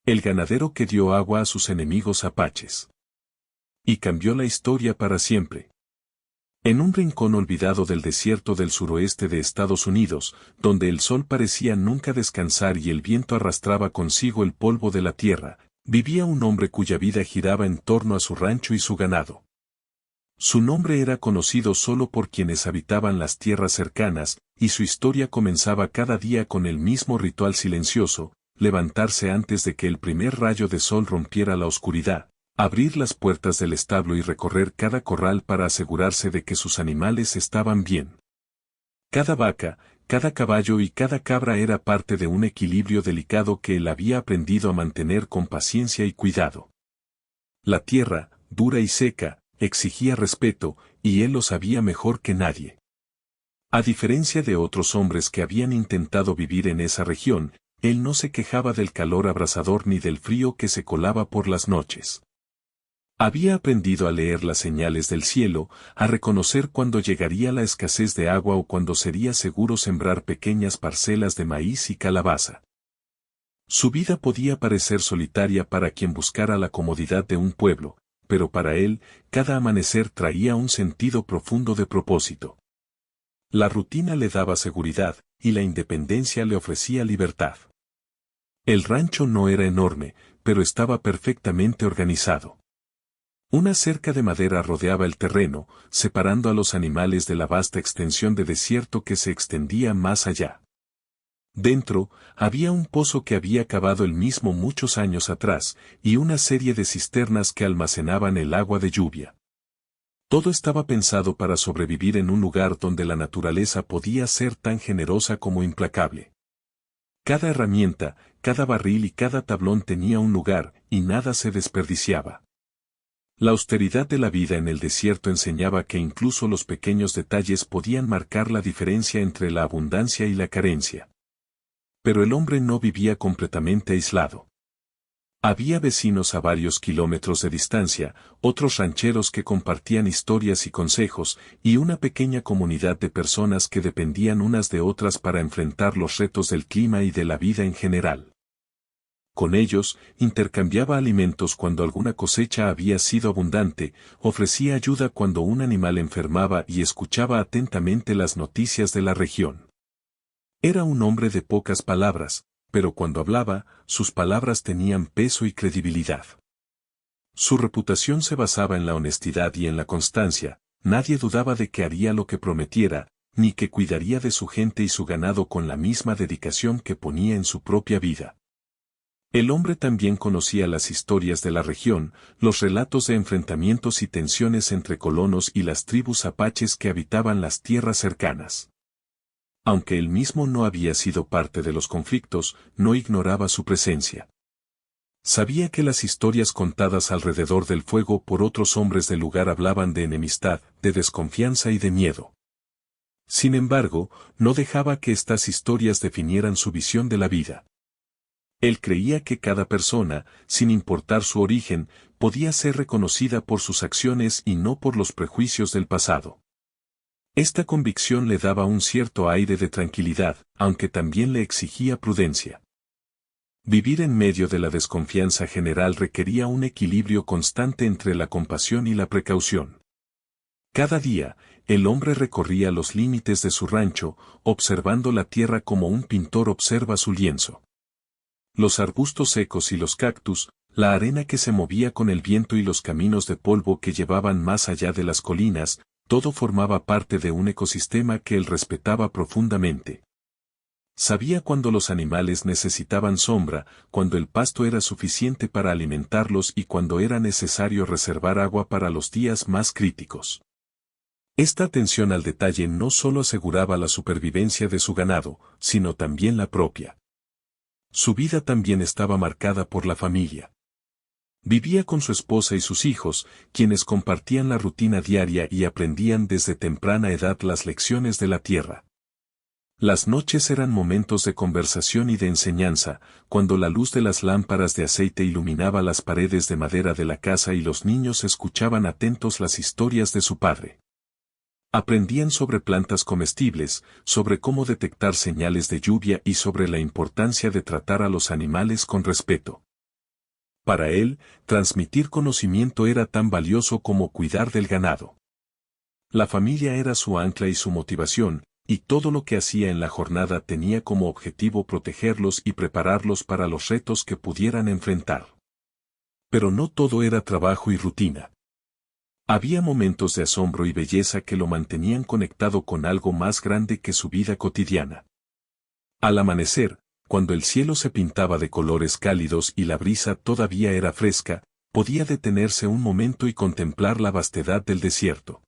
El ganadero que dio agua a sus enemigos apaches. Y cambió la historia para siempre. En un rincón olvidado del desierto del suroeste de Estados Unidos, donde el sol parecía nunca descansar y el viento arrastraba consigo el polvo de la tierra, vivía un hombre cuya vida giraba en torno a su rancho y su ganado. Su nombre era conocido solo por quienes habitaban las tierras cercanas, y su historia comenzaba cada día con el mismo ritual silencioso: levantarse antes de que el primer rayo de sol rompiera la oscuridad, abrir las puertas del establo y recorrer cada corral para asegurarse de que sus animales estaban bien. Cada vaca, cada caballo y cada cabra era parte de un equilibrio delicado que él había aprendido a mantener con paciencia y cuidado. La tierra, dura y seca, exigía respeto, y él lo sabía mejor que nadie. A diferencia de otros hombres que habían intentado vivir en esa región, él no se quejaba del calor abrasador ni del frío que se colaba por las noches. Había aprendido a leer las señales del cielo, a reconocer cuándo llegaría la escasez de agua o cuándo sería seguro sembrar pequeñas parcelas de maíz y calabaza. Su vida podía parecer solitaria para quien buscara la comodidad de un pueblo, pero para él, cada amanecer traía un sentido profundo de propósito. La rutina le daba seguridad, y la independencia le ofrecía libertad. El rancho no era enorme, pero estaba perfectamente organizado. Una cerca de madera rodeaba el terreno, separando a los animales de la vasta extensión de desierto que se extendía más allá. Dentro, había un pozo que había cavado él mismo muchos años atrás, y una serie de cisternas que almacenaban el agua de lluvia. Todo estaba pensado para sobrevivir en un lugar donde la naturaleza podía ser tan generosa como implacable. Cada herramienta, cada barril y cada tablón tenía un lugar, y nada se desperdiciaba. La austeridad de la vida en el desierto enseñaba que incluso los pequeños detalles podían marcar la diferencia entre la abundancia y la carencia. Pero el hombre no vivía completamente aislado. Había vecinos a varios kilómetros de distancia, otros rancheros que compartían historias y consejos, y una pequeña comunidad de personas que dependían unas de otras para enfrentar los retos del clima y de la vida en general. Con ellos, intercambiaba alimentos cuando alguna cosecha había sido abundante, ofrecía ayuda cuando un animal enfermaba y escuchaba atentamente las noticias de la región. Era un hombre de pocas palabras, pero cuando hablaba, sus palabras tenían peso y credibilidad. Su reputación se basaba en la honestidad y en la constancia, nadie dudaba de que haría lo que prometiera, ni que cuidaría de su gente y su ganado con la misma dedicación que ponía en su propia vida. El hombre también conocía las historias de la región, los relatos de enfrentamientos y tensiones entre colonos y las tribus apaches que habitaban las tierras cercanas. Aunque él mismo no había sido parte de los conflictos, no ignoraba su presencia. Sabía que las historias contadas alrededor del fuego por otros hombres del lugar hablaban de enemistad, de desconfianza y de miedo. Sin embargo, no dejaba que estas historias definieran su visión de la vida. Él creía que cada persona, sin importar su origen, podía ser reconocida por sus acciones y no por los prejuicios del pasado. Esta convicción le daba un cierto aire de tranquilidad, aunque también le exigía prudencia. Vivir en medio de la desconfianza general requería un equilibrio constante entre la compasión y la precaución. Cada día, el hombre recorría los límites de su rancho, observando la tierra como un pintor observa su lienzo. Los arbustos secos y los cactus, la arena que se movía con el viento y los caminos de polvo que llevaban más allá de las colinas, todo formaba parte de un ecosistema que él respetaba profundamente. Sabía cuándo los animales necesitaban sombra, cuando el pasto era suficiente para alimentarlos y cuando era necesario reservar agua para los días más críticos. Esta atención al detalle no solo aseguraba la supervivencia de su ganado, sino también la propia. Su vida también estaba marcada por la familia. Vivía con su esposa y sus hijos, quienes compartían la rutina diaria y aprendían desde temprana edad las lecciones de la tierra. Las noches eran momentos de conversación y de enseñanza, cuando la luz de las lámparas de aceite iluminaba las paredes de madera de la casa y los niños escuchaban atentos las historias de su padre. Aprendían sobre plantas comestibles, sobre cómo detectar señales de lluvia y sobre la importancia de tratar a los animales con respeto. Para él, transmitir conocimiento era tan valioso como cuidar del ganado. La familia era su ancla y su motivación, y todo lo que hacía en la jornada tenía como objetivo protegerlos y prepararlos para los retos que pudieran enfrentar. Pero no todo era trabajo y rutina. Había momentos de asombro y belleza que lo mantenían conectado con algo más grande que su vida cotidiana. Al amanecer, cuando el cielo se pintaba de colores cálidos y la brisa todavía era fresca, podía detenerse un momento y contemplar la vastedad del desierto.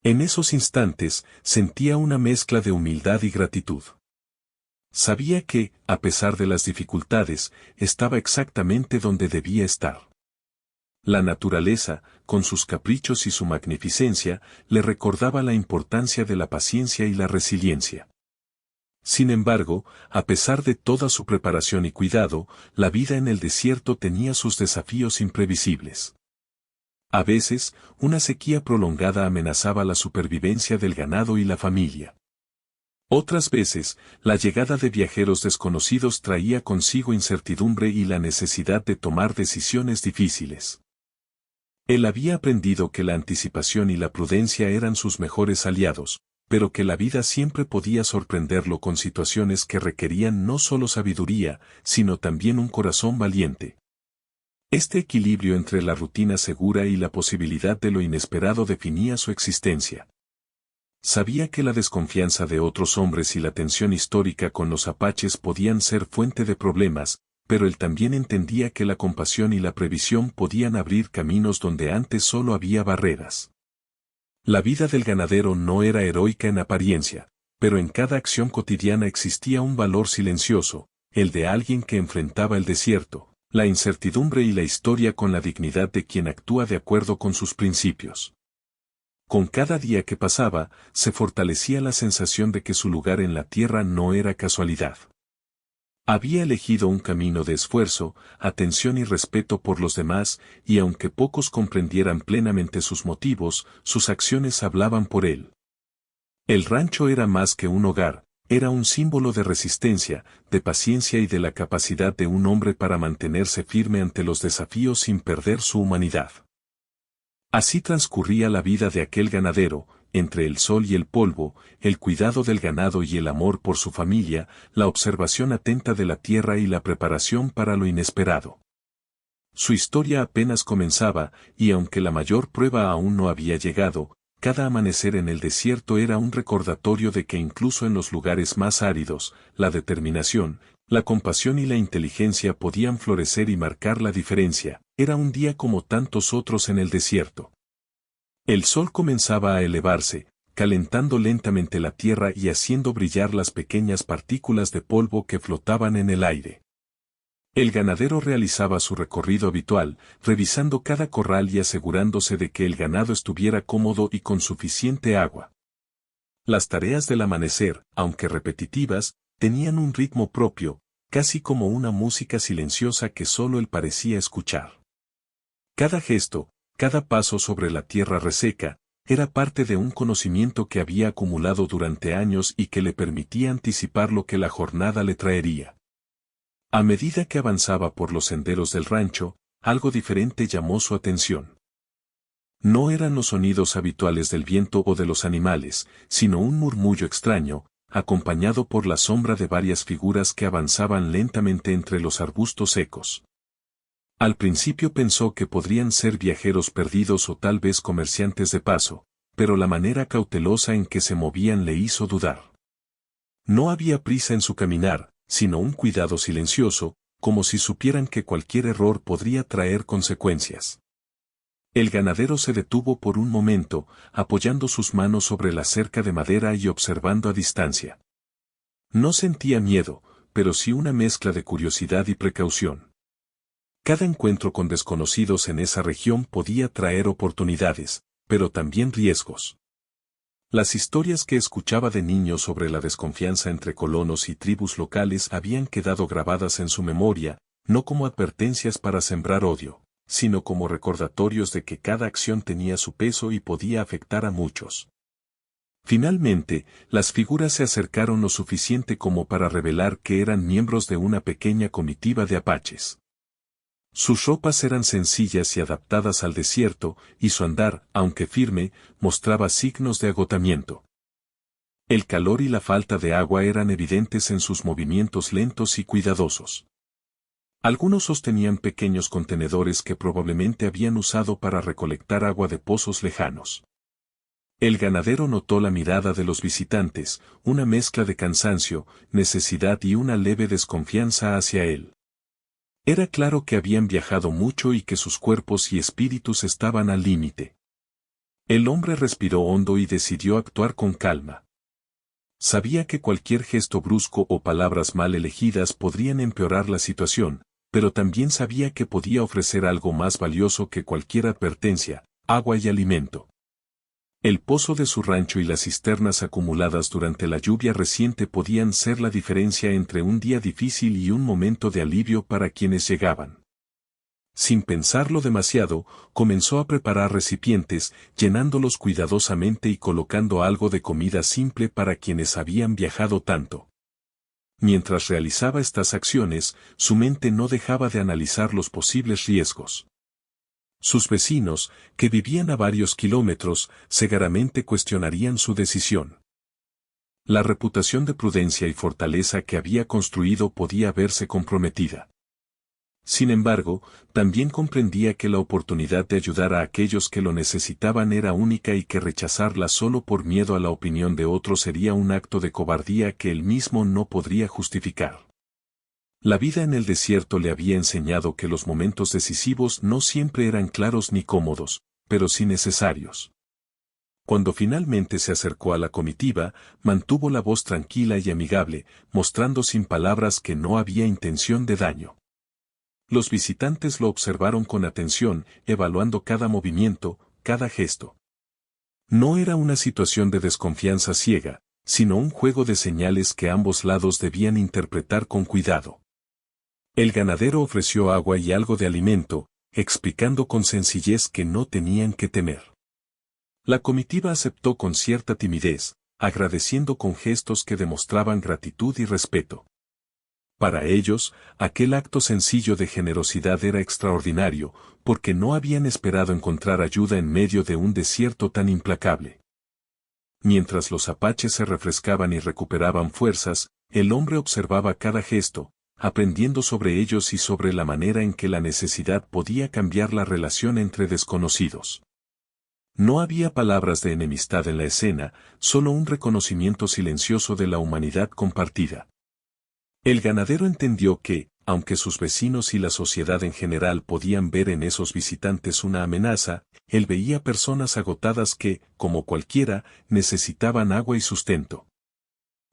En esos instantes, sentía una mezcla de humildad y gratitud. Sabía que, a pesar de las dificultades, estaba exactamente donde debía estar. La naturaleza, con sus caprichos y su magnificencia, le recordaba la importancia de la paciencia y la resiliencia. Sin embargo, a pesar de toda su preparación y cuidado, la vida en el desierto tenía sus desafíos imprevisibles. A veces, una sequía prolongada amenazaba la supervivencia del ganado y la familia. Otras veces, la llegada de viajeros desconocidos traía consigo incertidumbre y la necesidad de tomar decisiones difíciles. Él había aprendido que la anticipación y la prudencia eran sus mejores aliados, pero que la vida siempre podía sorprenderlo con situaciones que requerían no solo sabiduría, sino también un corazón valiente. Este equilibrio entre la rutina segura y la posibilidad de lo inesperado definía su existencia. Sabía que la desconfianza de otros hombres y la tensión histórica con los apaches podían ser fuente de problemas, pero él también entendía que la compasión y la previsión podían abrir caminos donde antes solo había barreras. La vida del ganadero no era heroica en apariencia, pero en cada acción cotidiana existía un valor silencioso, el de alguien que enfrentaba el desierto, la incertidumbre y la historia con la dignidad de quien actúa de acuerdo con sus principios. Con cada día que pasaba, se fortalecía la sensación de que su lugar en la tierra no era casualidad. Había elegido un camino de esfuerzo, atención y respeto por los demás, y aunque pocos comprendieran plenamente sus motivos, sus acciones hablaban por él. El rancho era más que un hogar, era un símbolo de resistencia, de paciencia y de la capacidad de un hombre para mantenerse firme ante los desafíos sin perder su humanidad. Así transcurría la vida de aquel ganadero, entre el sol y el polvo, el cuidado del ganado y el amor por su familia, la observación atenta de la tierra y la preparación para lo inesperado. Su historia apenas comenzaba, y aunque la mayor prueba aún no había llegado, cada amanecer en el desierto era un recordatorio de que incluso en los lugares más áridos, la determinación, la compasión y la inteligencia podían florecer y marcar la diferencia. Era un día como tantos otros en el desierto. El sol comenzaba a elevarse, calentando lentamente la tierra y haciendo brillar las pequeñas partículas de polvo que flotaban en el aire. El ganadero realizaba su recorrido habitual, revisando cada corral y asegurándose de que el ganado estuviera cómodo y con suficiente agua. Las tareas del amanecer, aunque repetitivas, tenían un ritmo propio, casi como una música silenciosa que solo él parecía escuchar. Cada gesto, cada paso sobre la tierra reseca, era parte de un conocimiento que había acumulado durante años y que le permitía anticipar lo que la jornada le traería. A medida que avanzaba por los senderos del rancho, algo diferente llamó su atención. No eran los sonidos habituales del viento o de los animales, sino un murmullo extraño, acompañado por la sombra de varias figuras que avanzaban lentamente entre los arbustos secos. Al principio pensó que podrían ser viajeros perdidos o tal vez comerciantes de paso, pero la manera cautelosa en que se movían le hizo dudar. No había prisa en su caminar, sino un cuidado silencioso, como si supieran que cualquier error podría traer consecuencias. El ganadero se detuvo por un momento, apoyando sus manos sobre la cerca de madera y observando a distancia. No sentía miedo, pero sí una mezcla de curiosidad y precaución. Cada encuentro con desconocidos en esa región podía traer oportunidades, pero también riesgos. Las historias que escuchaba de niño sobre la desconfianza entre colonos y tribus locales habían quedado grabadas en su memoria, no como advertencias para sembrar odio, sino como recordatorios de que cada acción tenía su peso y podía afectar a muchos. Finalmente, las figuras se acercaron lo suficiente como para revelar que eran miembros de una pequeña comitiva de apaches. Sus ropas eran sencillas y adaptadas al desierto, y su andar, aunque firme, mostraba signos de agotamiento. El calor y la falta de agua eran evidentes en sus movimientos lentos y cuidadosos. Algunos sostenían pequeños contenedores que probablemente habían usado para recolectar agua de pozos lejanos. El ganadero notó la mirada de los visitantes, una mezcla de cansancio, necesidad y una leve desconfianza hacia él. Era claro que habían viajado mucho y que sus cuerpos y espíritus estaban al límite. El hombre respiró hondo y decidió actuar con calma. Sabía que cualquier gesto brusco o palabras mal elegidas podrían empeorar la situación, pero también sabía que podía ofrecer algo más valioso que cualquier advertencia: agua y alimento. El pozo de su rancho y las cisternas acumuladas durante la lluvia reciente podían ser la diferencia entre un día difícil y un momento de alivio para quienes llegaban. Sin pensarlo demasiado, comenzó a preparar recipientes, llenándolos cuidadosamente y colocando algo de comida simple para quienes habían viajado tanto. Mientras realizaba estas acciones, su mente no dejaba de analizar los posibles riesgos. Sus vecinos, que vivían a varios kilómetros, seguramente cuestionarían su decisión. La reputación de prudencia y fortaleza que había construido podía verse comprometida. Sin embargo, también comprendía que la oportunidad de ayudar a aquellos que lo necesitaban era única y que rechazarla solo por miedo a la opinión de otros sería un acto de cobardía que él mismo no podría justificar. La vida en el desierto le había enseñado que los momentos decisivos no siempre eran claros ni cómodos, pero sí necesarios. Cuando finalmente se acercó a la comitiva, mantuvo la voz tranquila y amigable, mostrando sin palabras que no había intención de daño. Los visitantes lo observaron con atención, evaluando cada movimiento, cada gesto. No era una situación de desconfianza ciega, sino un juego de señales que ambos lados debían interpretar con cuidado. El ganadero ofreció agua y algo de alimento, explicando con sencillez que no tenían que temer. La comitiva aceptó con cierta timidez, agradeciendo con gestos que demostraban gratitud y respeto. Para ellos, aquel acto sencillo de generosidad era extraordinario, porque no habían esperado encontrar ayuda en medio de un desierto tan implacable. Mientras los apaches se refrescaban y recuperaban fuerzas, el hombre observaba cada gesto, aprendiendo sobre ellos y sobre la manera en que la necesidad podía cambiar la relación entre desconocidos. No había palabras de enemistad en la escena, solo un reconocimiento silencioso de la humanidad compartida. El ganadero entendió que, aunque sus vecinos y la sociedad en general podían ver en esos visitantes una amenaza, él veía personas agotadas que, como cualquiera, necesitaban agua y sustento.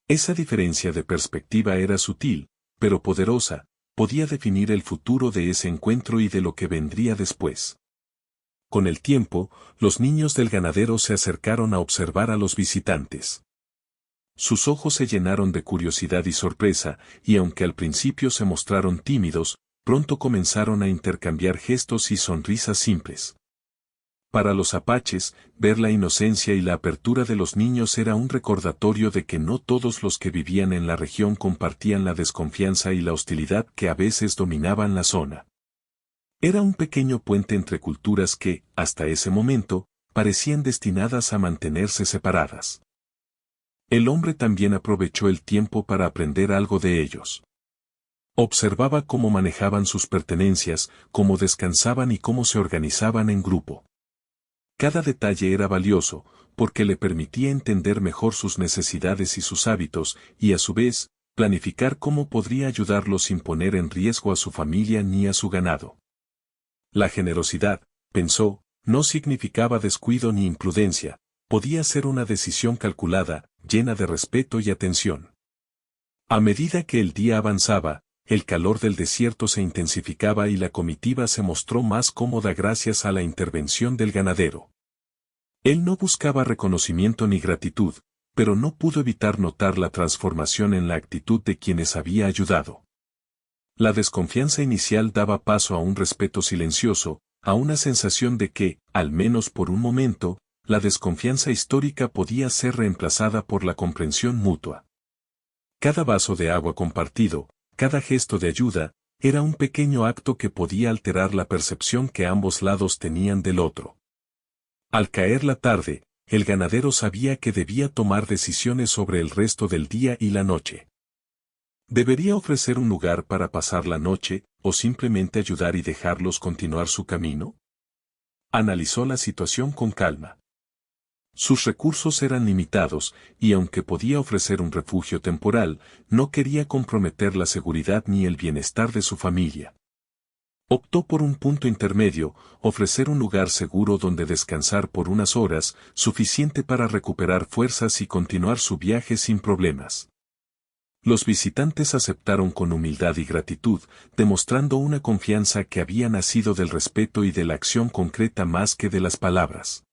Esa diferencia de perspectiva era sutil, pero poderosa, podía definir el futuro de ese encuentro y de lo que vendría después. Con el tiempo, los niños del ganadero se acercaron a observar a los visitantes. Sus ojos se llenaron de curiosidad y sorpresa, y aunque al principio se mostraron tímidos, pronto comenzaron a intercambiar gestos y sonrisas simples. Para los apaches, ver la inocencia y la apertura de los niños era un recordatorio de que no todos los que vivían en la región compartían la desconfianza y la hostilidad que a veces dominaban la zona. Era un pequeño puente entre culturas que, hasta ese momento, parecían destinadas a mantenerse separadas. El hombre también aprovechó el tiempo para aprender algo de ellos. Observaba cómo manejaban sus pertenencias, cómo descansaban y cómo se organizaban en grupo. Cada detalle era valioso, porque le permitía entender mejor sus necesidades y sus hábitos, y a su vez, planificar cómo podría ayudarlos sin poner en riesgo a su familia ni a su ganado. La generosidad, pensó, no significaba descuido ni imprudencia, podía ser una decisión calculada, llena de respeto y atención. A medida que el día avanzaba, el calor del desierto se intensificaba y la comitiva se mostró más cómoda gracias a la intervención del ganadero. Él no buscaba reconocimiento ni gratitud, pero no pudo evitar notar la transformación en la actitud de quienes había ayudado. La desconfianza inicial daba paso a un respeto silencioso, a una sensación de que, al menos por un momento, la desconfianza histórica podía ser reemplazada por la comprensión mutua. Cada vaso de agua compartido, cada gesto de ayuda, era un pequeño acto que podía alterar la percepción que ambos lados tenían del otro. Al caer la tarde, el ganadero sabía que debía tomar decisiones sobre el resto del día y la noche. ¿Debería ofrecer un lugar para pasar la noche, o simplemente ayudar y dejarlos continuar su camino? Analizó la situación con calma. Sus recursos eran limitados, y aunque podía ofrecer un refugio temporal, no quería comprometer la seguridad ni el bienestar de su familia. Optó por un punto intermedio, ofrecer un lugar seguro donde descansar por unas horas, suficiente para recuperar fuerzas y continuar su viaje sin problemas. Los visitantes aceptaron con humildad y gratitud, demostrando una confianza que había nacido del respeto y de la acción concreta más que de las palabras.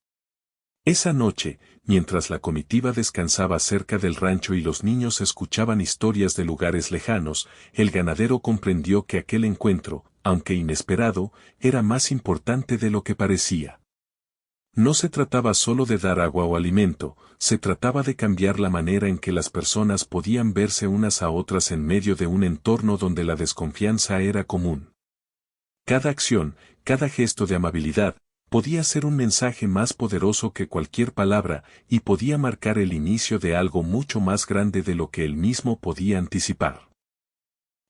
Esa noche, mientras la comitiva descansaba cerca del rancho y los niños escuchaban historias de lugares lejanos, el ganadero comprendió que aquel encuentro, aunque inesperado, era más importante de lo que parecía. No se trataba solo de dar agua o alimento, se trataba de cambiar la manera en que las personas podían verse unas a otras en medio de un entorno donde la desconfianza era común. Cada acción, cada gesto de amabilidad, podía ser un mensaje más poderoso que cualquier palabra y podía marcar el inicio de algo mucho más grande de lo que él mismo podía anticipar.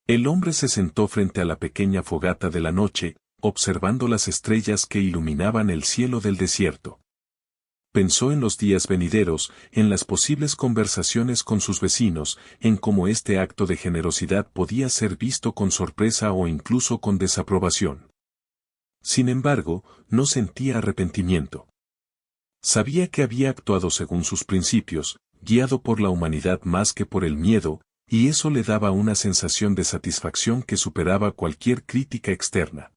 El hombre se sentó frente a la pequeña fogata de la noche, observando las estrellas que iluminaban el cielo del desierto. Pensó en los días venideros, en las posibles conversaciones con sus vecinos, en cómo este acto de generosidad podía ser visto con sorpresa o incluso con desaprobación. Sin embargo, no sentía arrepentimiento. Sabía que había actuado según sus principios, guiado por la humanidad más que por el miedo, y eso le daba una sensación de satisfacción que superaba cualquier crítica externa.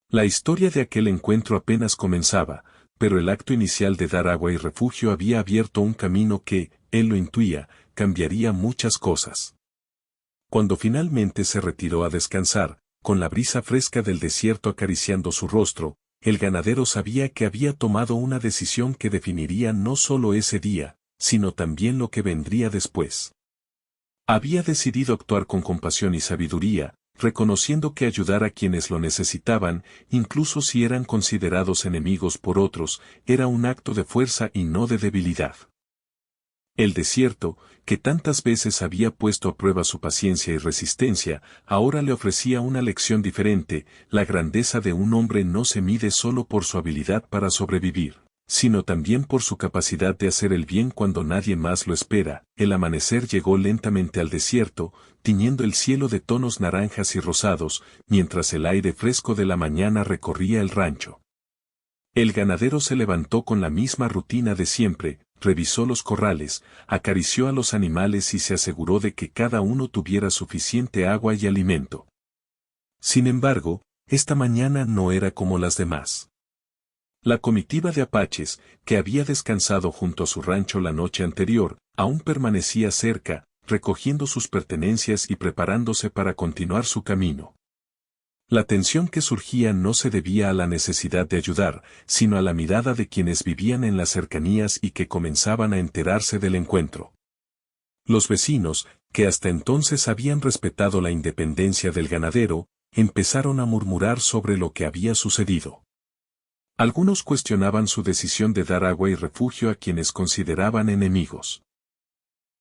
La historia de aquel encuentro apenas comenzaba, pero el acto inicial de dar agua y refugio había abierto un camino que, él lo intuía, cambiaría muchas cosas. Cuando finalmente se retiró a descansar, con la brisa fresca del desierto acariciando su rostro, el ganadero sabía que había tomado una decisión que definiría no solo ese día, sino también lo que vendría después. Había decidido actuar con compasión y sabiduría, reconociendo que ayudar a quienes lo necesitaban, incluso si eran considerados enemigos por otros, era un acto de fuerza y no de debilidad. El desierto, que tantas veces había puesto a prueba su paciencia y resistencia, ahora le ofrecía una lección diferente. La grandeza de un hombre no se mide solo por su habilidad para sobrevivir, sino también por su capacidad de hacer el bien cuando nadie más lo espera. El amanecer llegó lentamente al desierto, tiñendo el cielo de tonos naranjas y rosados, mientras el aire fresco de la mañana recorría el rancho. El ganadero se levantó con la misma rutina de siempre, revisó los corrales, acarició a los animales y se aseguró de que cada uno tuviera suficiente agua y alimento. Sin embargo, esta mañana no era como las demás. La comitiva de apaches, que había descansado junto a su rancho la noche anterior, aún permanecía cerca, recogiendo sus pertenencias y preparándose para continuar su camino. La tensión que surgía no se debía a la necesidad de ayudar, sino a la mirada de quienes vivían en las cercanías y que comenzaban a enterarse del encuentro. Los vecinos, que hasta entonces habían respetado la independencia del ganadero, empezaron a murmurar sobre lo que había sucedido. Algunos cuestionaban su decisión de dar agua y refugio a quienes consideraban enemigos.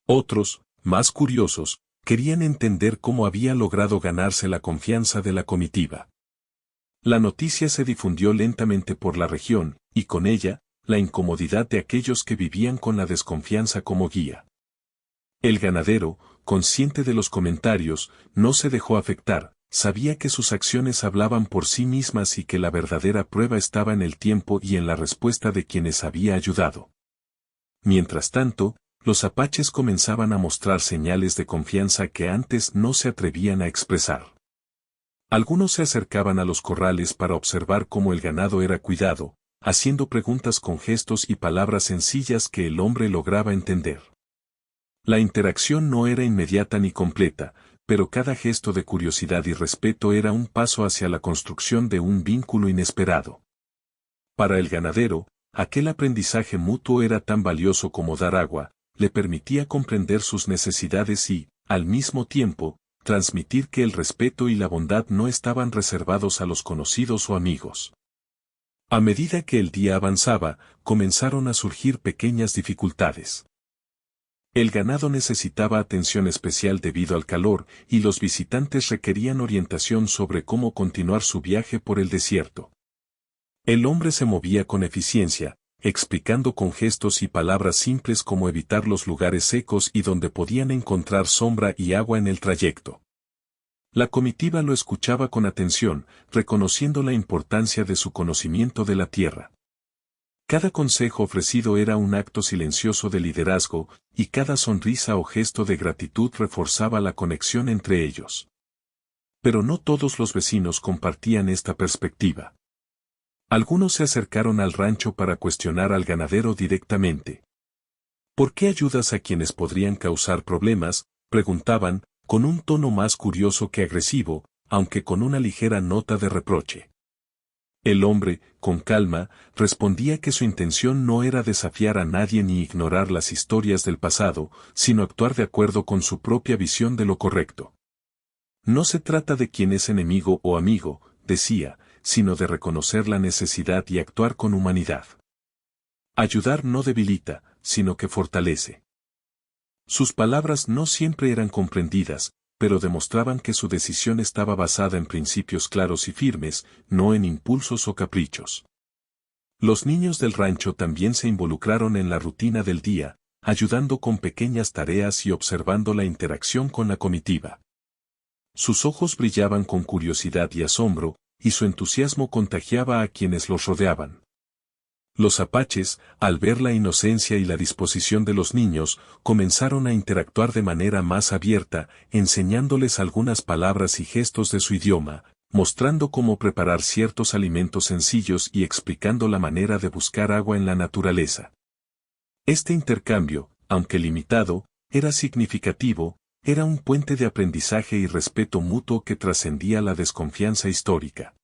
Otros, más curiosos, querían entender cómo había logrado ganarse la confianza de la comitiva. La noticia se difundió lentamente por la región, y con ella, la incomodidad de aquellos que vivían con la desconfianza como guía. El ganadero, consciente de los comentarios, no se dejó afectar, sabía que sus acciones hablaban por sí mismas y que la verdadera prueba estaba en el tiempo y en la respuesta de quienes había ayudado. Mientras tanto, los apaches comenzaban a mostrar señales de confianza que antes no se atrevían a expresar. Algunos se acercaban a los corrales para observar cómo el ganado era cuidado, haciendo preguntas con gestos y palabras sencillas que el hombre lograba entender. La interacción no era inmediata ni completa, pero cada gesto de curiosidad y respeto era un paso hacia la construcción de un vínculo inesperado. Para el ganadero, aquel aprendizaje mutuo era tan valioso como dar agua, le permitía comprender sus necesidades y, al mismo tiempo, transmitir que el respeto y la bondad no estaban reservados a los conocidos o amigos. A medida que el día avanzaba, comenzaron a surgir pequeñas dificultades. El ganado necesitaba atención especial debido al calor, y los visitantes requerían orientación sobre cómo continuar su viaje por el desierto. El hombre se movía con eficiencia, explicando con gestos y palabras simples cómo evitar los lugares secos y donde podían encontrar sombra y agua en el trayecto. La comitiva lo escuchaba con atención, reconociendo la importancia de su conocimiento de la tierra. Cada consejo ofrecido era un acto silencioso de liderazgo, y cada sonrisa o gesto de gratitud reforzaba la conexión entre ellos. Pero no todos los vecinos compartían esta perspectiva. Algunos se acercaron al rancho para cuestionar al ganadero directamente. ¿Por qué ayudas a quienes podrían causar problemas?, preguntaban, con un tono más curioso que agresivo, aunque con una ligera nota de reproche. El hombre, con calma, respondía que su intención no era desafiar a nadie ni ignorar las historias del pasado, sino actuar de acuerdo con su propia visión de lo correcto. No se trata de quién es enemigo o amigo, decía, sino de reconocer la necesidad y actuar con humanidad. Ayudar no debilita, sino que fortalece. Sus palabras no siempre eran comprendidas, pero demostraban que su decisión estaba basada en principios claros y firmes, no en impulsos o caprichos. Los niños del rancho también se involucraron en la rutina del día, ayudando con pequeñas tareas y observando la interacción con la comitiva. Sus ojos brillaban con curiosidad y asombro, y su entusiasmo contagiaba a quienes los rodeaban. Los apaches, al ver la inocencia y la disposición de los niños, comenzaron a interactuar de manera más abierta, enseñándoles algunas palabras y gestos de su idioma, mostrando cómo preparar ciertos alimentos sencillos y explicando la manera de buscar agua en la naturaleza. Este intercambio, aunque limitado, era significativo, era un puente de aprendizaje y respeto mutuo que trascendía la desconfianza histórica.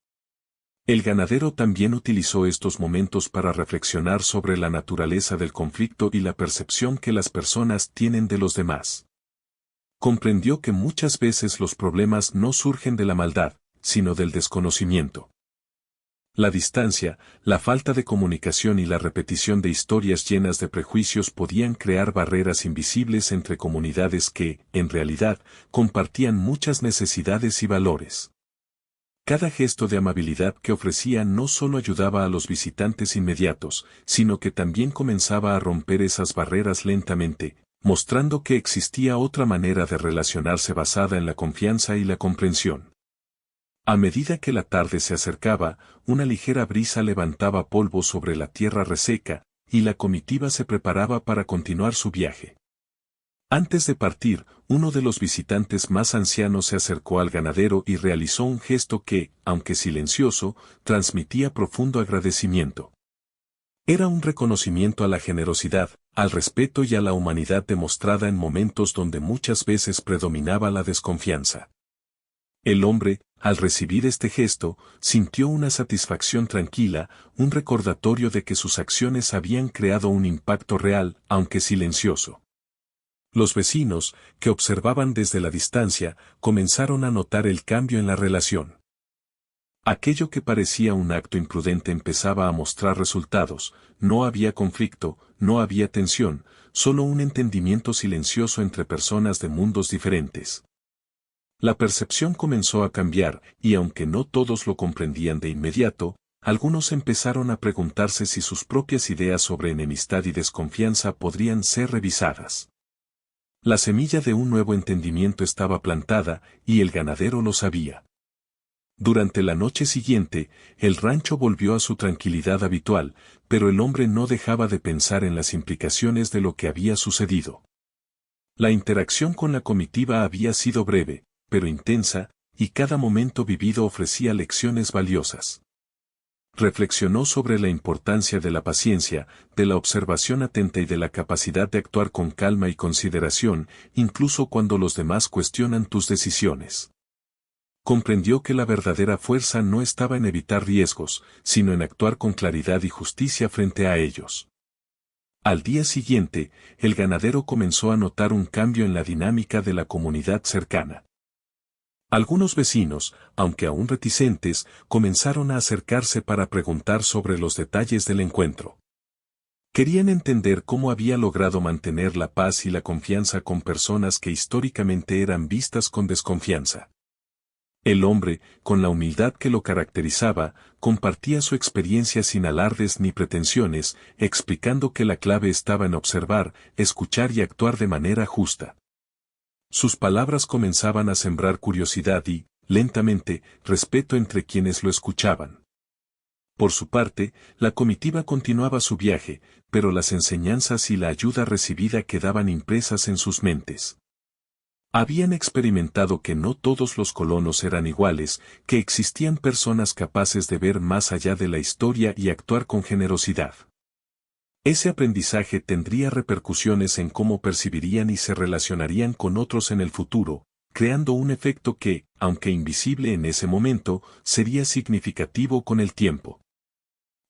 El ganadero también utilizó estos momentos para reflexionar sobre la naturaleza del conflicto y la percepción que las personas tienen de los demás. Comprendió que muchas veces los problemas no surgen de la maldad, sino del desconocimiento. La distancia, la falta de comunicación y la repetición de historias llenas de prejuicios podían crear barreras invisibles entre comunidades que, en realidad, compartían muchas necesidades y valores. Cada gesto de amabilidad que ofrecía no solo ayudaba a los visitantes inmediatos, sino que también comenzaba a romper esas barreras lentamente, mostrando que existía otra manera de relacionarse basada en la confianza y la comprensión. A medida que la tarde se acercaba, una ligera brisa levantaba polvo sobre la tierra reseca, y la comitiva se preparaba para continuar su viaje. Antes de partir, uno de los visitantes más ancianos se acercó al ganadero y realizó un gesto que, aunque silencioso, transmitía profundo agradecimiento. Era un reconocimiento a la generosidad, al respeto y a la humanidad demostrada en momentos donde muchas veces predominaba la desconfianza. El hombre, al recibir este gesto, sintió una satisfacción tranquila, un recordatorio de que sus acciones habían creado un impacto real, aunque silencioso. Los vecinos, que observaban desde la distancia, comenzaron a notar el cambio en la relación. Aquello que parecía un acto imprudente empezaba a mostrar resultados, no había conflicto, no había tensión, solo un entendimiento silencioso entre personas de mundos diferentes. La percepción comenzó a cambiar, y aunque no todos lo comprendían de inmediato, algunos empezaron a preguntarse si sus propias ideas sobre enemistad y desconfianza podrían ser revisadas. La semilla de un nuevo entendimiento estaba plantada, y el ganadero lo sabía. Durante la noche siguiente, el rancho volvió a su tranquilidad habitual, pero el hombre no dejaba de pensar en las implicaciones de lo que había sucedido. La interacción con la comitiva había sido breve, pero intensa, y cada momento vivido ofrecía lecciones valiosas. Reflexionó sobre la importancia de la paciencia, de la observación atenta y de la capacidad de actuar con calma y consideración, incluso cuando los demás cuestionan tus decisiones. Comprendió que la verdadera fuerza no estaba en evitar riesgos, sino en actuar con claridad y justicia frente a ellos. Al día siguiente, el ganadero comenzó a notar un cambio en la dinámica de la comunidad cercana. Algunos vecinos, aunque aún reticentes, comenzaron a acercarse para preguntar sobre los detalles del encuentro. Querían entender cómo había logrado mantener la paz y la confianza con personas que históricamente eran vistas con desconfianza. El hombre, con la humildad que lo caracterizaba, compartía su experiencia sin alardes ni pretensiones, explicando que la clave estaba en observar, escuchar y actuar de manera justa. Sus palabras comenzaban a sembrar curiosidad y, lentamente, respeto entre quienes lo escuchaban. Por su parte, la comitiva continuaba su viaje, pero las enseñanzas y la ayuda recibida quedaban impresas en sus mentes. Habían experimentado que no todos los colonos eran iguales, que existían personas capaces de ver más allá de la historia y actuar con generosidad. Ese aprendizaje tendría repercusiones en cómo percibirían y se relacionarían con otros en el futuro, creando un efecto que, aunque invisible en ese momento, sería significativo con el tiempo.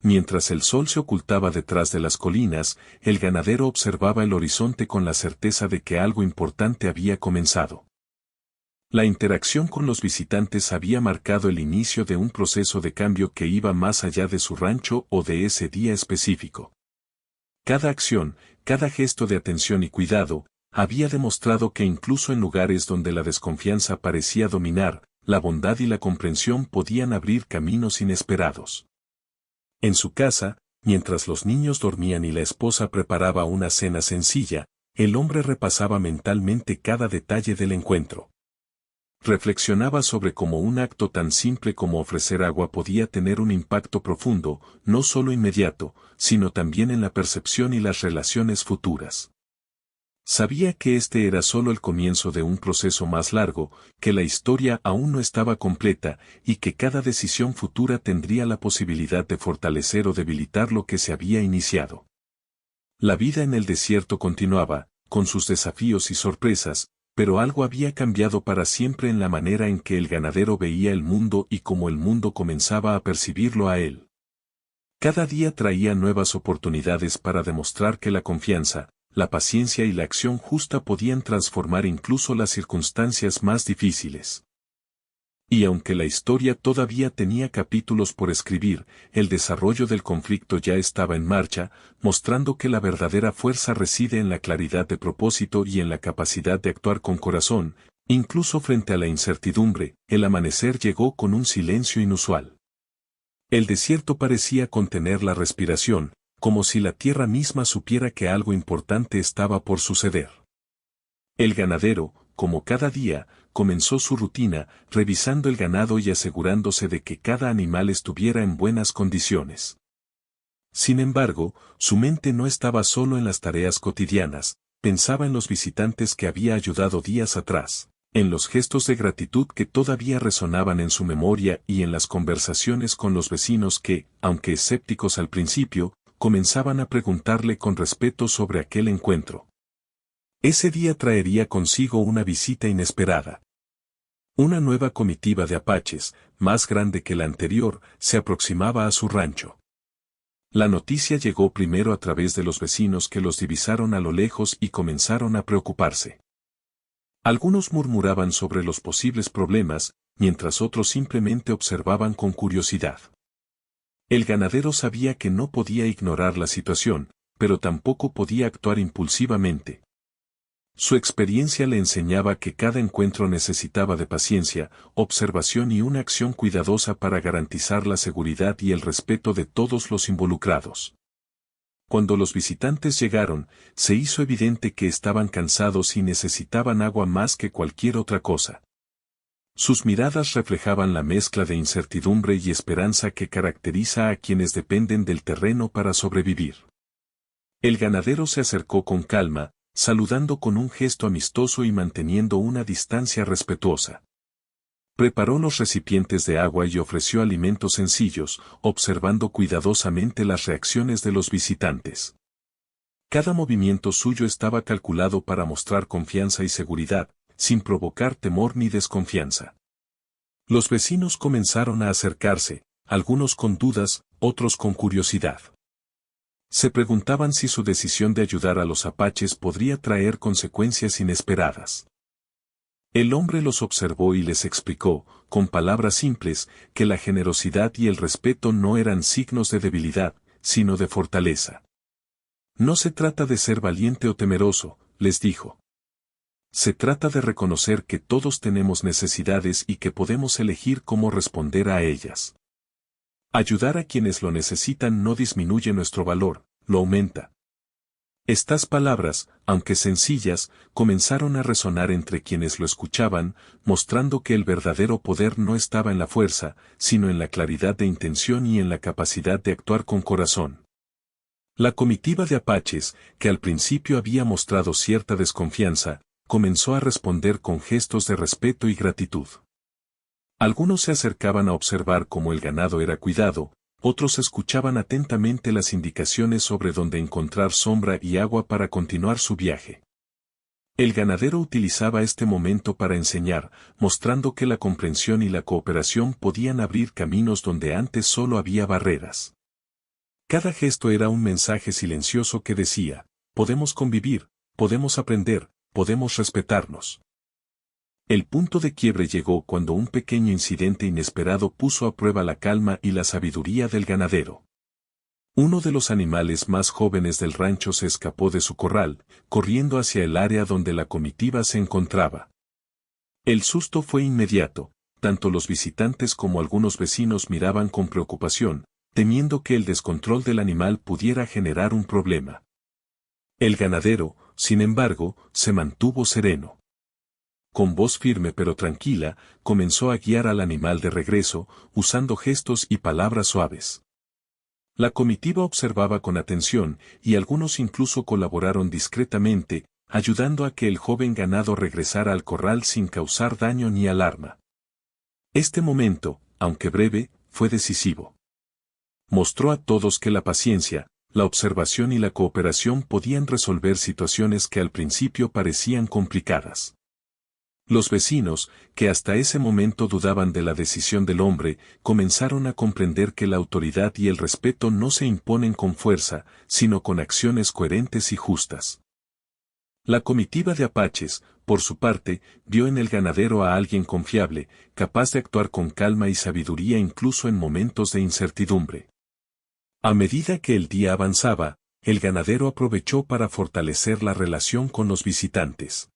Mientras el sol se ocultaba detrás de las colinas, el ganadero observaba el horizonte con la certeza de que algo importante había comenzado. La interacción con los visitantes había marcado el inicio de un proceso de cambio que iba más allá de su rancho o de ese día específico. Cada acción, cada gesto de atención y cuidado, había demostrado que incluso en lugares donde la desconfianza parecía dominar, la bondad y la comprensión podían abrir caminos inesperados. En su casa, mientras los niños dormían y la esposa preparaba una cena sencilla, el hombre repasaba mentalmente cada detalle del encuentro. Reflexionaba sobre cómo un acto tan simple como ofrecer agua podía tener un impacto profundo, no solo inmediato, sino también en la percepción y las relaciones futuras. Sabía que este era solo el comienzo de un proceso más largo, que la historia aún no estaba completa y que cada decisión futura tendría la posibilidad de fortalecer o debilitar lo que se había iniciado. La vida en el desierto continuaba, con sus desafíos y sorpresas, pero algo había cambiado para siempre en la manera en que el ganadero veía el mundo y cómo el mundo comenzaba a percibirlo a él. Cada día traía nuevas oportunidades para demostrar que la confianza, la paciencia y la acción justa podían transformar incluso las circunstancias más difíciles. Y aunque la historia todavía tenía capítulos por escribir, el desarrollo del conflicto ya estaba en marcha, mostrando que la verdadera fuerza reside en la claridad de propósito y en la capacidad de actuar con corazón, incluso frente a la incertidumbre. El amanecer llegó con un silencio inusual. El desierto parecía contener la respiración, como si la tierra misma supiera que algo importante estaba por suceder. El ganadero, como cada día, comenzó su rutina, revisando el ganado y asegurándose de que cada animal estuviera en buenas condiciones. Sin embargo, su mente no estaba solo en las tareas cotidianas, pensaba en los visitantes que había ayudado días atrás, en los gestos de gratitud que todavía resonaban en su memoria y en las conversaciones con los vecinos que, aunque escépticos al principio, comenzaban a preguntarle con respeto sobre aquel encuentro. Ese día traería consigo una visita inesperada. Una nueva comitiva de apaches, más grande que la anterior, se aproximaba a su rancho. La noticia llegó primero a través de los vecinos que los divisaron a lo lejos y comenzaron a preocuparse. Algunos murmuraban sobre los posibles problemas, mientras otros simplemente observaban con curiosidad. El ganadero sabía que no podía ignorar la situación, pero tampoco podía actuar impulsivamente. Su experiencia le enseñaba que cada encuentro necesitaba de paciencia, observación y una acción cuidadosa para garantizar la seguridad y el respeto de todos los involucrados. Cuando los visitantes llegaron, se hizo evidente que estaban cansados y necesitaban agua más que cualquier otra cosa. Sus miradas reflejaban la mezcla de incertidumbre y esperanza que caracteriza a quienes dependen del terreno para sobrevivir. El ganadero se acercó con calma, saludando con un gesto amistoso y manteniendo una distancia respetuosa. Preparó los recipientes de agua y ofreció alimentos sencillos, observando cuidadosamente las reacciones de los visitantes. Cada movimiento suyo estaba calculado para mostrar confianza y seguridad, sin provocar temor ni desconfianza. Los vecinos comenzaron a acercarse, algunos con dudas, otros con curiosidad. Se preguntaban si su decisión de ayudar a los apaches podría traer consecuencias inesperadas. El hombre los observó y les explicó, con palabras simples, que la generosidad y el respeto no eran signos de debilidad, sino de fortaleza. No se trata de ser valiente o temeroso, les dijo. Se trata de reconocer que todos tenemos necesidades y que podemos elegir cómo responder a ellas. Ayudar a quienes lo necesitan no disminuye nuestro valor, lo aumenta. Estas palabras, aunque sencillas, comenzaron a resonar entre quienes lo escuchaban, mostrando que el verdadero poder no estaba en la fuerza, sino en la claridad de intención y en la capacidad de actuar con corazón. La comitiva de apaches, que al principio había mostrado cierta desconfianza, comenzó a responder con gestos de respeto y gratitud. Algunos se acercaban a observar cómo el ganado era cuidado, otros escuchaban atentamente las indicaciones sobre dónde encontrar sombra y agua para continuar su viaje. El ganadero utilizaba este momento para enseñar, mostrando que la comprensión y la cooperación podían abrir caminos donde antes solo había barreras. Cada gesto era un mensaje silencioso que decía, podemos convivir, podemos aprender, podemos respetarnos. El punto de quiebre llegó cuando un pequeño incidente inesperado puso a prueba la calma y la sabiduría del ganadero. Uno de los animales más jóvenes del rancho se escapó de su corral, corriendo hacia el área donde la comitiva se encontraba. El susto fue inmediato, tanto los visitantes como algunos vecinos miraban con preocupación, temiendo que el descontrol del animal pudiera generar un problema. El ganadero, sin embargo, se mantuvo sereno. Con voz firme pero tranquila, comenzó a guiar al animal de regreso, usando gestos y palabras suaves. La comitiva observaba con atención, y algunos incluso colaboraron discretamente, ayudando a que el joven ganado regresara al corral sin causar daño ni alarma. Este momento, aunque breve, fue decisivo. Mostró a todos que la paciencia, la observación y la cooperación podían resolver situaciones que al principio parecían complicadas. Los vecinos, que hasta ese momento dudaban de la decisión del hombre, comenzaron a comprender que la autoridad y el respeto no se imponen con fuerza, sino con acciones coherentes y justas. La comitiva de apaches, por su parte, vio en el ganadero a alguien confiable, capaz de actuar con calma y sabiduría incluso en momentos de incertidumbre. A medida que el día avanzaba, el ganadero aprovechó para fortalecer la relación con los visitantes.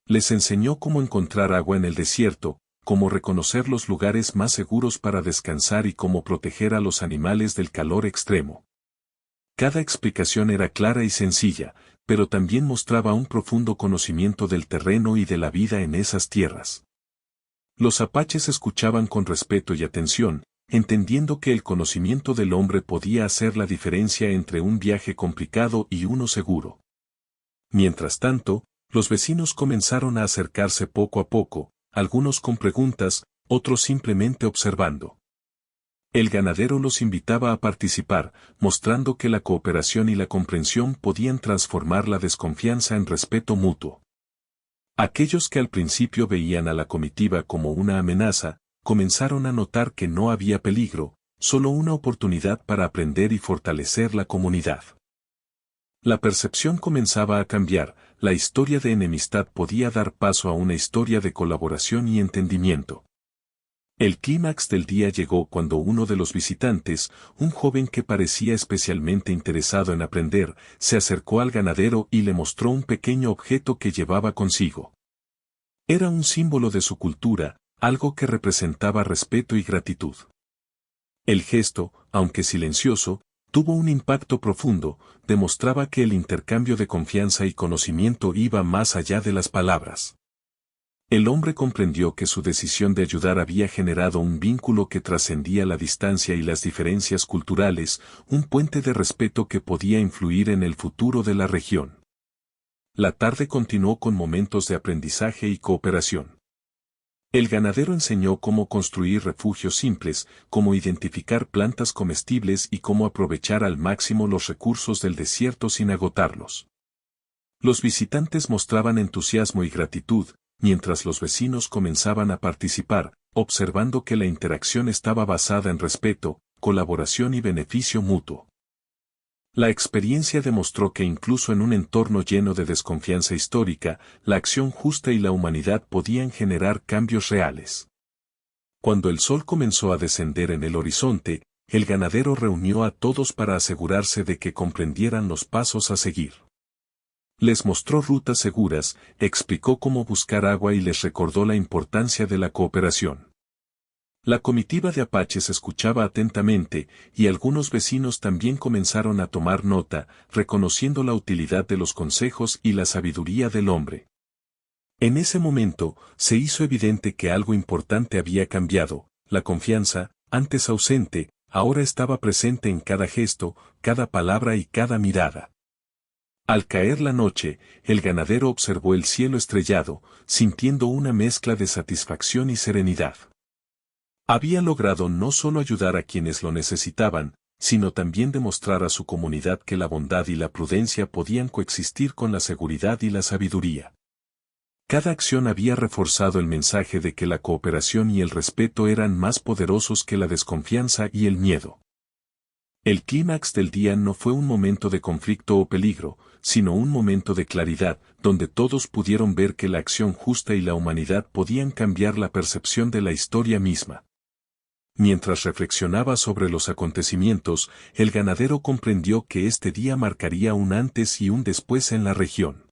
Les enseñó cómo encontrar agua en el desierto, cómo reconocer los lugares más seguros para descansar y cómo proteger a los animales del calor extremo. Cada explicación era clara y sencilla, pero también mostraba un profundo conocimiento del terreno y de la vida en esas tierras. Los apaches escuchaban con respeto y atención, entendiendo que el conocimiento del hombre podía hacer la diferencia entre un viaje complicado y uno seguro. Mientras tanto, los vecinos comenzaron a acercarse poco a poco, algunos con preguntas, otros simplemente observando. El ganadero los invitaba a participar, mostrando que la cooperación y la comprensión podían transformar la desconfianza en respeto mutuo. Aquellos que al principio veían a la comitiva como una amenaza, comenzaron a notar que no había peligro, solo una oportunidad para aprender y fortalecer la comunidad. La percepción comenzaba a cambiar, la historia de enemistad podía dar paso a una historia de colaboración y entendimiento. El clímax del día llegó cuando uno de los visitantes, un joven que parecía especialmente interesado en aprender, se acercó al ganadero y le mostró un pequeño objeto que llevaba consigo. Era un símbolo de su cultura, algo que representaba respeto y gratitud. El gesto, aunque silencioso, tuvo un impacto profundo, demostraba que el intercambio de confianza y conocimiento iba más allá de las palabras. El hombre comprendió que su decisión de ayudar había generado un vínculo que trascendía la distancia y las diferencias culturales, un puente de respeto que podía influir en el futuro de la región. La tarde continuó con momentos de aprendizaje y cooperación. El ganadero enseñó cómo construir refugios simples, cómo identificar plantas comestibles y cómo aprovechar al máximo los recursos del desierto sin agotarlos. Los visitantes mostraban entusiasmo y gratitud, mientras los vecinos comenzaban a participar, observando que la interacción estaba basada en respeto, colaboración y beneficio mutuo. La experiencia demostró que incluso en un entorno lleno de desconfianza histórica, la acción justa y la humanidad podían generar cambios reales. Cuando el sol comenzó a descender en el horizonte, el ganadero reunió a todos para asegurarse de que comprendieran los pasos a seguir. Les mostró rutas seguras, explicó cómo buscar agua y les recordó la importancia de la cooperación. La comitiva de apaches escuchaba atentamente, y algunos vecinos también comenzaron a tomar nota, reconociendo la utilidad de los consejos y la sabiduría del hombre. En ese momento, se hizo evidente que algo importante había cambiado. La confianza, antes ausente, ahora estaba presente en cada gesto, cada palabra y cada mirada. Al caer la noche, el ganadero observó el cielo estrellado, sintiendo una mezcla de satisfacción y serenidad. Había logrado no solo ayudar a quienes lo necesitaban, sino también demostrar a su comunidad que la bondad y la prudencia podían coexistir con la seguridad y la sabiduría. Cada acción había reforzado el mensaje de que la cooperación y el respeto eran más poderosos que la desconfianza y el miedo. El clímax del día no fue un momento de conflicto o peligro, sino un momento de claridad, donde todos pudieron ver que la acción justa y la humanidad podían cambiar la percepción de la historia misma. Mientras reflexionaba sobre los acontecimientos, el ganadero comprendió que este día marcaría un antes y un después en la región.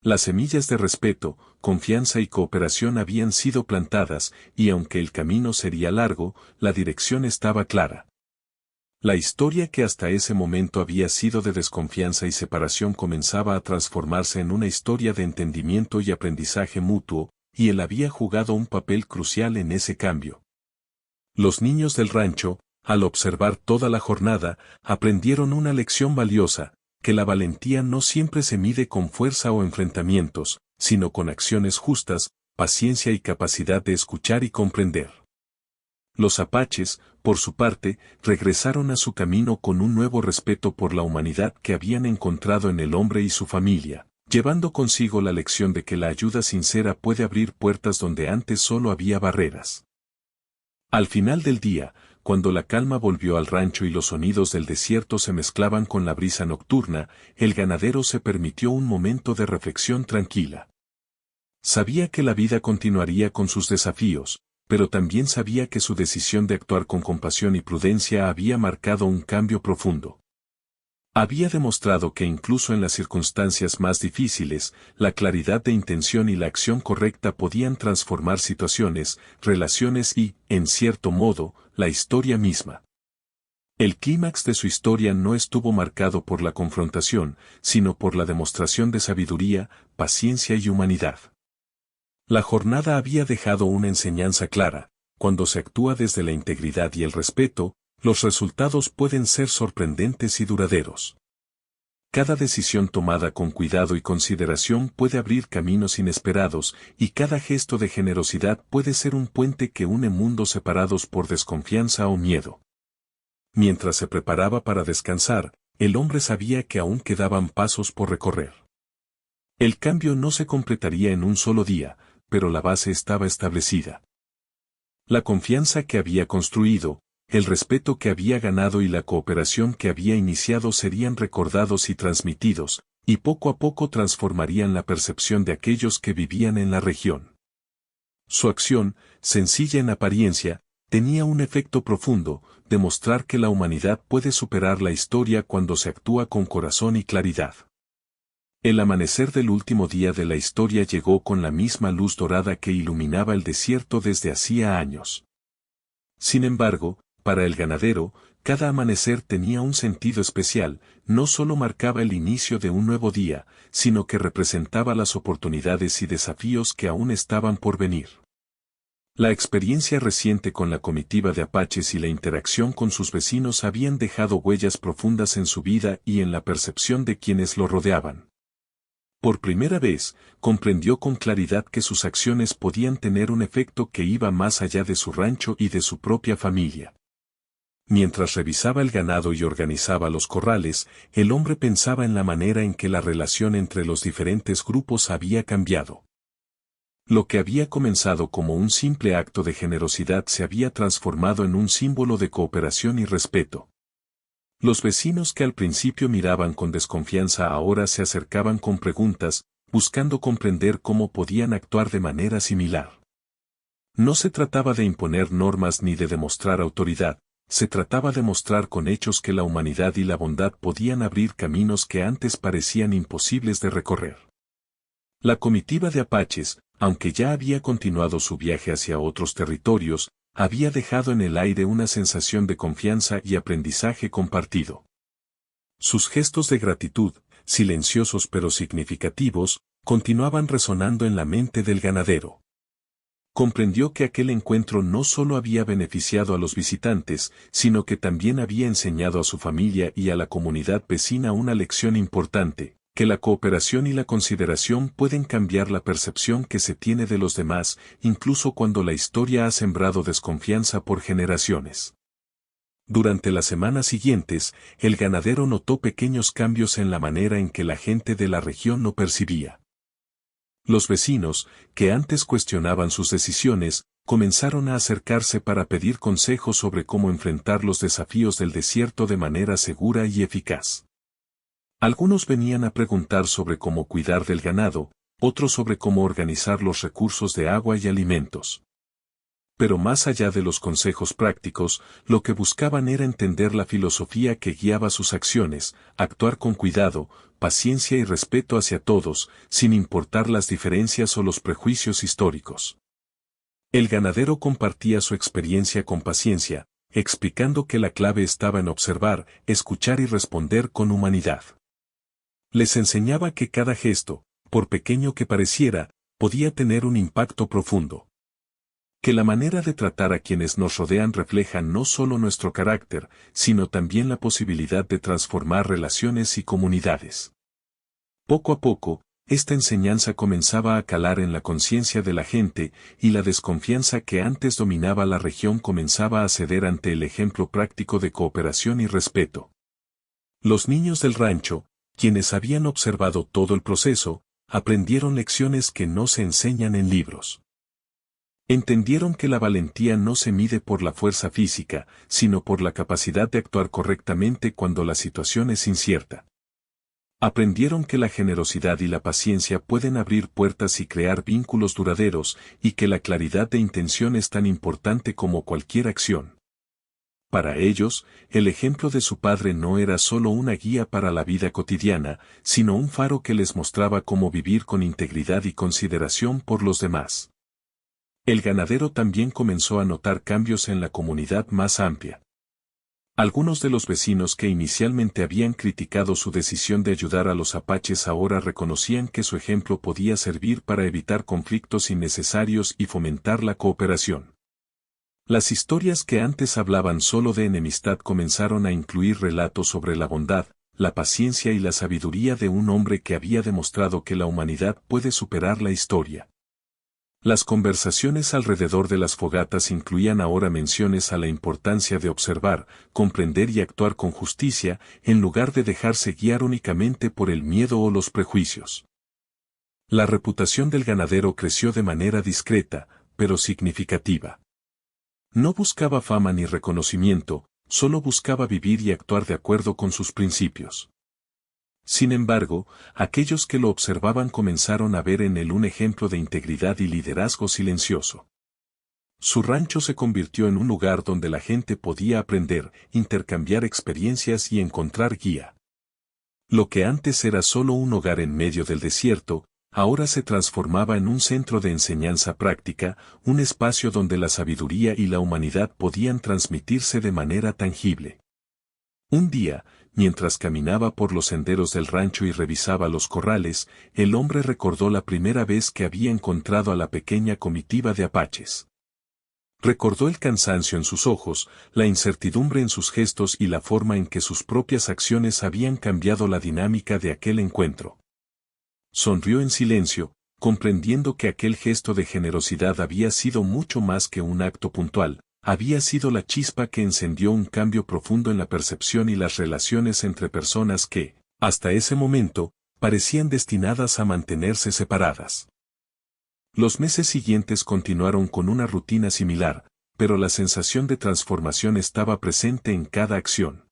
Las semillas de respeto, confianza y cooperación habían sido plantadas, y aunque el camino sería largo, la dirección estaba clara. La historia que hasta ese momento había sido de desconfianza y separación comenzaba a transformarse en una historia de entendimiento y aprendizaje mutuo, y él había jugado un papel crucial en ese cambio. Los niños del rancho, al observar toda la jornada, aprendieron una lección valiosa, que la valentía no siempre se mide con fuerza o enfrentamientos, sino con acciones justas, paciencia y capacidad de escuchar y comprender. Los apaches, por su parte, regresaron a su camino con un nuevo respeto por la humanidad que habían encontrado en el hombre y su familia, llevando consigo la lección de que la ayuda sincera puede abrir puertas donde antes solo había barreras. Al final del día, cuando la calma volvió al rancho y los sonidos del desierto se mezclaban con la brisa nocturna, el ganadero se permitió un momento de reflexión tranquila. Sabía que la vida continuaría con sus desafíos, pero también sabía que su decisión de actuar con compasión y prudencia había marcado un cambio profundo. Había demostrado que incluso en las circunstancias más difíciles, la claridad de intención y la acción correcta podían transformar situaciones, relaciones y, en cierto modo, la historia misma. El clímax de su historia no estuvo marcado por la confrontación, sino por la demostración de sabiduría, paciencia y humanidad. La jornada había dejado una enseñanza clara: cuando se actúa desde la integridad y el respeto, los resultados pueden ser sorprendentes y duraderos. Cada decisión tomada con cuidado y consideración puede abrir caminos inesperados, y cada gesto de generosidad puede ser un puente que une mundos separados por desconfianza o miedo. Mientras se preparaba para descansar, el hombre sabía que aún quedaban pasos por recorrer. El cambio no se completaría en un solo día, pero la base estaba establecida. La confianza que había construido, el respeto que había ganado y la cooperación que había iniciado serían recordados y transmitidos, y poco a poco transformarían la percepción de aquellos que vivían en la región. Su acción, sencilla en apariencia, tenía un efecto profundo: demostrar que la humanidad puede superar la historia cuando se actúa con corazón y claridad. El amanecer del último día de la historia llegó con la misma luz dorada que iluminaba el desierto desde hacía años. Sin embargo, para el ganadero, cada amanecer tenía un sentido especial. No solo marcaba el inicio de un nuevo día, sino que representaba las oportunidades y desafíos que aún estaban por venir. La experiencia reciente con la comitiva de apaches y la interacción con sus vecinos habían dejado huellas profundas en su vida y en la percepción de quienes lo rodeaban. Por primera vez, comprendió con claridad que sus acciones podían tener un efecto que iba más allá de su rancho y de su propia familia. Mientras revisaba el ganado y organizaba los corrales, el hombre pensaba en la manera en que la relación entre los diferentes grupos había cambiado. Lo que había comenzado como un simple acto de generosidad se había transformado en un símbolo de cooperación y respeto. Los vecinos que al principio miraban con desconfianza ahora se acercaban con preguntas, buscando comprender cómo podían actuar de manera similar. No se trataba de imponer normas ni de demostrar autoridad, se trataba de mostrar con hechos que la humanidad y la bondad podían abrir caminos que antes parecían imposibles de recorrer. La comitiva de apaches, aunque ya había continuado su viaje hacia otros territorios, había dejado en el aire una sensación de confianza y aprendizaje compartido. Sus gestos de gratitud, silenciosos pero significativos, continuaban resonando en la mente del ganadero. Comprendió que aquel encuentro no solo había beneficiado a los visitantes, sino que también había enseñado a su familia y a la comunidad vecina una lección importante, que la cooperación y la consideración pueden cambiar la percepción que se tiene de los demás, incluso cuando la historia ha sembrado desconfianza por generaciones. Durante las semanas siguientes, el ganadero notó pequeños cambios en la manera en que la gente de la región lo percibía. Los vecinos, que antes cuestionaban sus decisiones, comenzaron a acercarse para pedir consejos sobre cómo enfrentar los desafíos del desierto de manera segura y eficaz. Algunos venían a preguntar sobre cómo cuidar del ganado, otros sobre cómo organizar los recursos de agua y alimentos. Pero más allá de los consejos prácticos, lo que buscaban era entender la filosofía que guiaba sus acciones, actuar con cuidado, paciencia y respeto hacia todos, sin importar las diferencias o los prejuicios históricos. El ganadero compartía su experiencia con paciencia, explicando que la clave estaba en observar, escuchar y responder con humanidad. Les enseñaba que cada gesto, por pequeño que pareciera, podía tener un impacto profundo. Que la manera de tratar a quienes nos rodean refleja no solo nuestro carácter, sino también la posibilidad de transformar relaciones y comunidades. Poco a poco, esta enseñanza comenzaba a calar en la conciencia de la gente, y la desconfianza que antes dominaba la región comenzaba a ceder ante el ejemplo práctico de cooperación y respeto. Los niños del rancho, quienes habían observado todo el proceso, aprendieron lecciones que no se enseñan en libros. Entendieron que la valentía no se mide por la fuerza física, sino por la capacidad de actuar correctamente cuando la situación es incierta. Aprendieron que la generosidad y la paciencia pueden abrir puertas y crear vínculos duraderos, y que la claridad de intención es tan importante como cualquier acción. Para ellos, el ejemplo de su padre no era solo una guía para la vida cotidiana, sino un faro que les mostraba cómo vivir con integridad y consideración por los demás. El ganadero también comenzó a notar cambios en la comunidad más amplia. Algunos de los vecinos que inicialmente habían criticado su decisión de ayudar a los apaches ahora reconocían que su ejemplo podía servir para evitar conflictos innecesarios y fomentar la cooperación. Las historias que antes hablaban solo de enemistad comenzaron a incluir relatos sobre la bondad, la paciencia y la sabiduría de un hombre que había demostrado que la humanidad puede superar la historia. Las conversaciones alrededor de las fogatas incluían ahora menciones a la importancia de observar, comprender y actuar con justicia, en lugar de dejarse guiar únicamente por el miedo o los prejuicios. La reputación del ganadero creció de manera discreta, pero significativa. No buscaba fama ni reconocimiento, solo buscaba vivir y actuar de acuerdo con sus principios. Sin embargo, aquellos que lo observaban comenzaron a ver en él un ejemplo de integridad y liderazgo silencioso. Su rancho se convirtió en un lugar donde la gente podía aprender, intercambiar experiencias y encontrar guía. Lo que antes era solo un hogar en medio del desierto, ahora se transformaba en un centro de enseñanza práctica, un espacio donde la sabiduría y la humanidad podían transmitirse de manera tangible. Un día, mientras caminaba por los senderos del rancho y revisaba los corrales, el hombre recordó la primera vez que había encontrado a la pequeña comitiva de apaches. Recordó el cansancio en sus ojos, la incertidumbre en sus gestos y la forma en que sus propias acciones habían cambiado la dinámica de aquel encuentro. Sonrió en silencio, comprendiendo que aquel gesto de generosidad había sido mucho más que un acto puntual. Había sido la chispa que encendió un cambio profundo en la percepción y las relaciones entre personas que, hasta ese momento, parecían destinadas a mantenerse separadas. Los meses siguientes continuaron con una rutina similar, pero la sensación de transformación estaba presente en cada acción.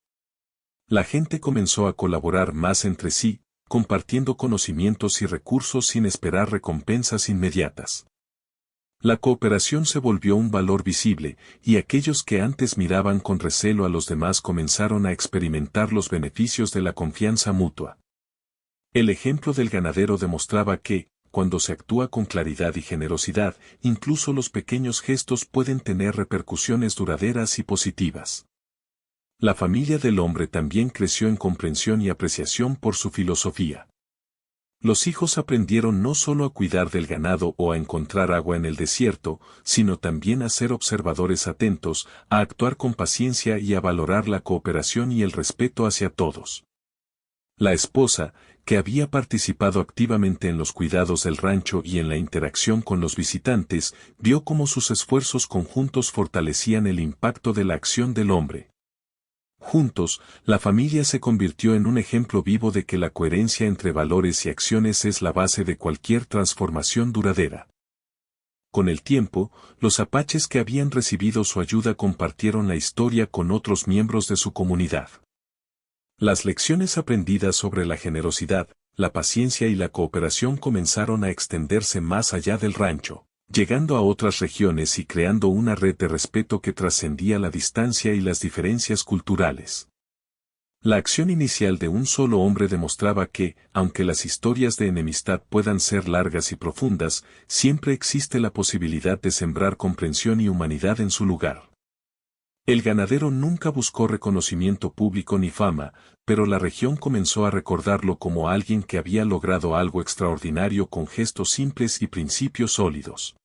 La gente comenzó a colaborar más entre sí, compartiendo conocimientos y recursos sin esperar recompensas inmediatas. La cooperación se volvió un valor visible, y aquellos que antes miraban con recelo a los demás comenzaron a experimentar los beneficios de la confianza mutua. El ejemplo del ganadero demostraba que, cuando se actúa con claridad y generosidad, incluso los pequeños gestos pueden tener repercusiones duraderas y positivas. La familia del hombre también creció en comprensión y apreciación por su filosofía. Los hijos aprendieron no solo a cuidar del ganado o a encontrar agua en el desierto, sino también a ser observadores atentos, a actuar con paciencia y a valorar la cooperación y el respeto hacia todos. La esposa, que había participado activamente en los cuidados del rancho y en la interacción con los visitantes, vio cómo sus esfuerzos conjuntos fortalecían el impacto de la acción del hombre. Juntos, la familia se convirtió en un ejemplo vivo de que la coherencia entre valores y acciones es la base de cualquier transformación duradera. Con el tiempo, los apaches que habían recibido su ayuda compartieron la historia con otros miembros de su comunidad. Las lecciones aprendidas sobre la generosidad, la paciencia y la cooperación comenzaron a extenderse más allá del rancho, llegando a otras regiones y creando una red de respeto que trascendía la distancia y las diferencias culturales. La acción inicial de un solo hombre demostraba que, aunque las historias de enemistad puedan ser largas y profundas, siempre existe la posibilidad de sembrar comprensión y humanidad en su lugar. El ganadero nunca buscó reconocimiento público ni fama, pero la región comenzó a recordarlo como alguien que había logrado algo extraordinario con gestos simples y principios sólidos.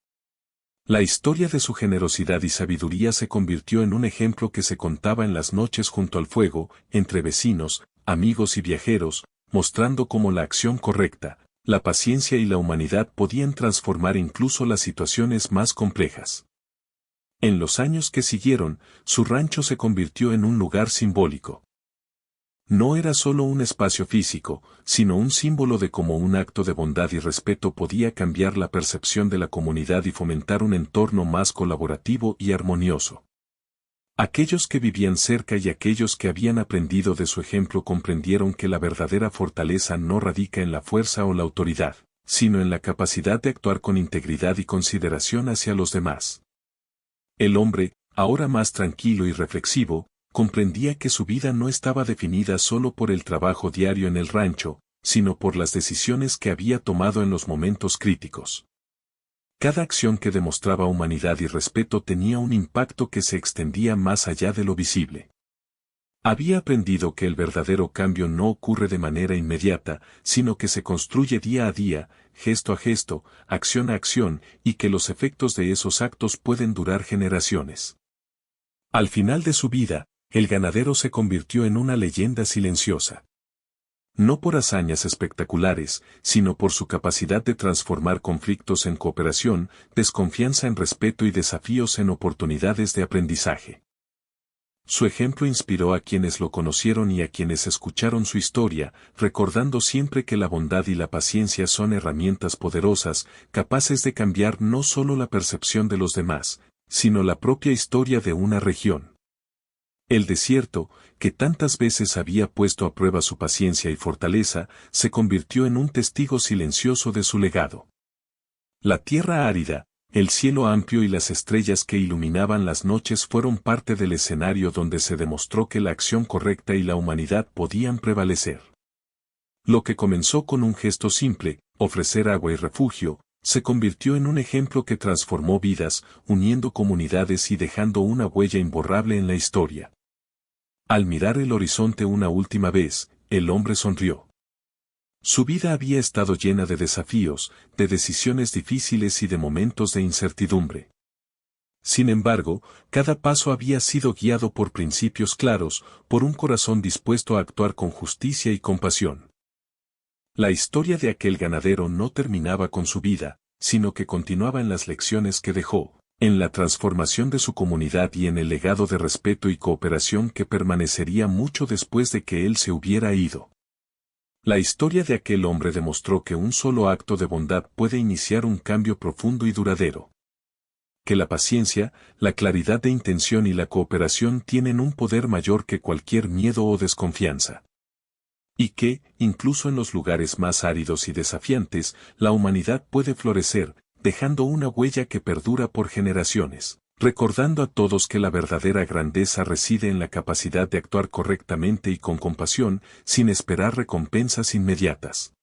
La historia de su generosidad y sabiduría se convirtió en un ejemplo que se contaba en las noches junto al fuego, entre vecinos, amigos y viajeros, mostrando cómo la acción correcta, la paciencia y la humanidad podían transformar incluso las situaciones más complejas. En los años que siguieron, su rancho se convirtió en un lugar simbólico. No era solo un espacio físico, sino un símbolo de cómo un acto de bondad y respeto podía cambiar la percepción de la comunidad y fomentar un entorno más colaborativo y armonioso. Aquellos que vivían cerca y aquellos que habían aprendido de su ejemplo comprendieron que la verdadera fortaleza no radica en la fuerza o la autoridad, sino en la capacidad de actuar con integridad y consideración hacia los demás. El hombre, ahora más tranquilo y reflexivo, comprendía que su vida no estaba definida solo por el trabajo diario en el rancho, sino por las decisiones que había tomado en los momentos críticos. Cada acción que demostraba humanidad y respeto tenía un impacto que se extendía más allá de lo visible. Había aprendido que el verdadero cambio no ocurre de manera inmediata, sino que se construye día a día, gesto a gesto, acción a acción, y que los efectos de esos actos pueden durar generaciones. Al final de su vida, el ganadero se convirtió en una leyenda silenciosa. No por hazañas espectaculares, sino por su capacidad de transformar conflictos en cooperación, desconfianza en respeto y desafíos en oportunidades de aprendizaje. Su ejemplo inspiró a quienes lo conocieron y a quienes escucharon su historia, recordando siempre que la bondad y la paciencia son herramientas poderosas, capaces de cambiar no solo la percepción de los demás, sino la propia historia de una región. El desierto, que tantas veces había puesto a prueba su paciencia y fortaleza, se convirtió en un testigo silencioso de su legado. La tierra árida, el cielo amplio y las estrellas que iluminaban las noches fueron parte del escenario donde se demostró que la acción correcta y la humanidad podían prevalecer. Lo que comenzó con un gesto simple, ofrecer agua y refugio, se convirtió en un ejemplo que transformó vidas, uniendo comunidades y dejando una huella imborrable en la historia. Al mirar el horizonte una última vez, el hombre sonrió. Su vida había estado llena de desafíos, de decisiones difíciles y de momentos de incertidumbre. Sin embargo, cada paso había sido guiado por principios claros, por un corazón dispuesto a actuar con justicia y compasión. La historia de aquel ganadero no terminaba con su vida, sino que continuaba en las lecciones que dejó, en la transformación de su comunidad y en el legado de respeto y cooperación que permanecería mucho después de que él se hubiera ido. La historia de aquel hombre demostró que un solo acto de bondad puede iniciar un cambio profundo y duradero. que la paciencia, la claridad de intención y la cooperación tienen un poder mayor que cualquier miedo o desconfianza. Y que, incluso en los lugares más áridos y desafiantes, la humanidad puede florecer, dejando una huella que perdura por generaciones, recordando a todos que la verdadera grandeza reside en la capacidad de actuar correctamente y con compasión, sin esperar recompensas inmediatas.